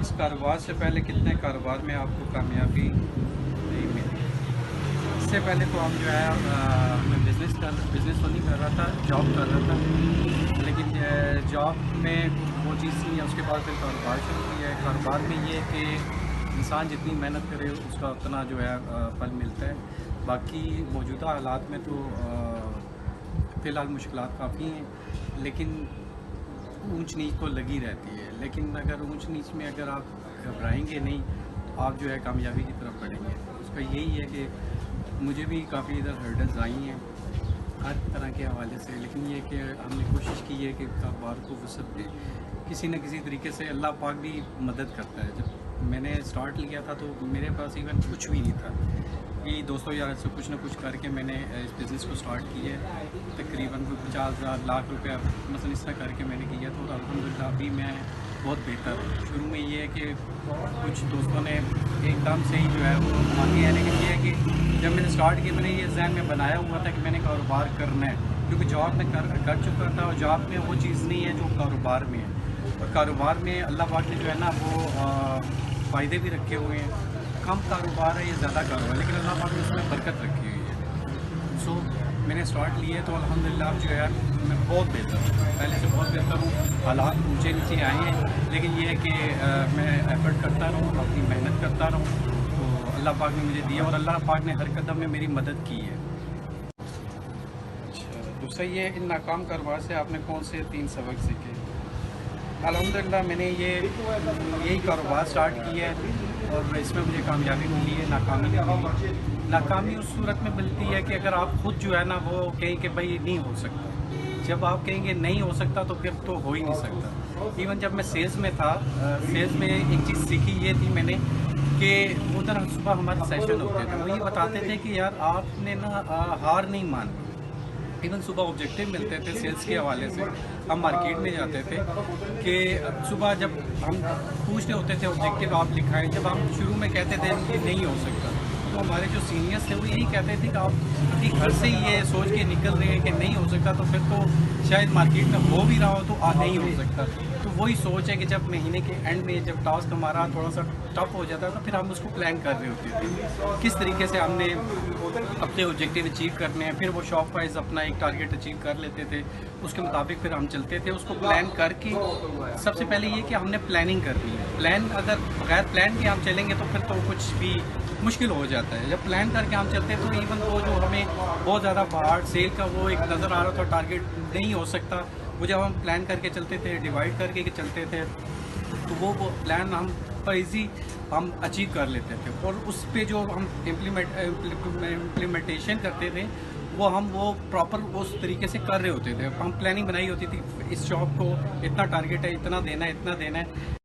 इस कारोबार से पहले कितने कारोबार में आपको कामयाबी नहीं मिली? इससे पहले तो हम जो है मैं बिज़नेस तो नहीं कर रहा था, जॉब कर रहा था। लेकिन जॉब में वो चीज़ नहीं है, उसके बाद फिर कारोबार शुरू किया है। कारोबार में ये है कि इंसान जितनी मेहनत करे उसका उतना जो है फल मिलता है। बाकी मौजूदा हालात में तो फ़िलहाल मुश्किलात काफ़ी हैं, लेकिन ऊंच नीच तो लगी रहती है। लेकिन अगर ऊंच नीच में अगर आप घबराएंगे नहीं तो आप जो है कामयाबी की तरफ बढ़ेंगे। उसका यही है कि मुझे भी काफ़ी इधर हर्डल्स आई हैं हर तरह के हवाले से, लेकिन ये कि हमने कोशिश की है कि कारोबार को वसअत दें किसी न किसी तरीके से। अल्लाह पाक भी मदद करता है। जब मैंने स्टार्ट लिया था तो मेरे पास इवन कुछ भी नहीं था, कि दोस्तों यार से कुछ ना कुछ करके मैंने इस बिज़नेस को स्टार्ट किया है। तकरीबन 50,000 लाख रुपया मसलन इस तरह करके मैंने किया था, और अल्हम्दुलिल्लाह अभी मैं बहुत बेहतर हूँ। शुरू में ये है कि कुछ दोस्तों ने एकदम से ही जो है वो आगे आने के लिए है कि जब मैंने स्टार्ट किया मैंने ये ज़हन में बनाया हुआ था कि मैंने कारोबार करना है, क्योंकि जॉब में कर चुका था, और जॉब में वो चीज़ नहीं है जो कारोबार में है। और कारोबार में अल्लाह पाक ने जो है ना वो फ़ायदे भी रखे हुए हैं। कम कारोबार है, ये ज़्यादा कारोबार है, लेकिन अल्लाह पाक ने उसमें बरकत रखी हुई है। सो मैंने स्टार्ट लिए तो अल्हम्दुलिल्लाह जो है मैं बहुत बेहतर हूँ, पहले से बहुत बेहतर हूँ। हालात ऊंचे नीचे आए हैं, लेकिन ये है कि मैं एफर्ट करता रहूँ, अपनी मेहनत करता रहूँ, तो अल्लाह पाक ने मुझे दिया, और अल्लाह पाक ने हर कदम में मेरी मदद की है। अच्छा, दूसरा ये इन नाकाम कारोबार से आपने कौन से 3 सबक सीखे? अल्हम्दुलिल्लाह मैंने यही कारोबार स्टार्ट किया है, और इसमें मुझे कामयाबी मिली है, नाकामी भी मिली है। नाकामी उस सूरत में मिलती है कि अगर आप खुद जो है ना वो कहें कि भाई नहीं हो सकता। जब आप कहेंगे नहीं हो सकता तो फिर तो हो ही नहीं सकता। इवन जब मैं सेल्स में था, सेल्स में एक चीज़ सीखी ये थी मैंने कि उधर सुबह हमारे सेशन होते थे, वो ये बताते थे कि यार आपने ना हार नहीं माननी। इवन सुबह ऑब्जेक्टिव मिलते थे सेल्स के हवाले से, हम मार्केट में जाते थे कि सुबह जब हम पूछते होते थे ऑब्जेक्टिव आप लिखाएं, जब हम शुरू में कहते थे कि नहीं हो सकता, तो हमारे जो सीनियर्स थे वो यही कहते थे कि आप अभी घर से ही ये सोच के निकल रहे हैं कि नहीं हो सकता, तो फिर तो शायद मार्केट में हो भी रहा हो तो नहीं हो सकता। तो वही सोच है कि जब महीने के एंड में जब टास्क हमारा थोड़ा सा टफ हो जाता है तो फिर हम उसको प्लान कर रहे होते थे किस तरीके से हमने अपने ऑब्जेक्टिव अचीव करने हैं। फिर वो शॉप वाइज अपना एक टारगेट अचीव कर लेते थे, उसके मुताबिक फिर हम चलते थे। उसको प्लान करके सबसे पहले ये कि हमने प्लानिंग करनी है। प्लान अगर बगैर प्लान के हम चलेंगे तो फिर तो कुछ भी मुश्किल हो जाता है। जब प्लान करके हम चलते हैं तो इवन वो जो हमें बहुत ज़्यादा बाहर सेल का वो एक नज़र आ रहा था टारगेट नहीं हो सकता, वो जब हम प्लान करके चलते थे, डिवाइड करके चलते थे, तो वो प्लान हम पर ईजी हम अचीव कर लेते थे। और उस पे जो हम इम्प्लीमेंटेशन करते थे वो प्रॉपर उस तरीके से कर रहे होते थे। हम प्लानिंग बनाई होती थी, इस शॉप को इतना टारगेट है, इतना देना है, इतना देना है।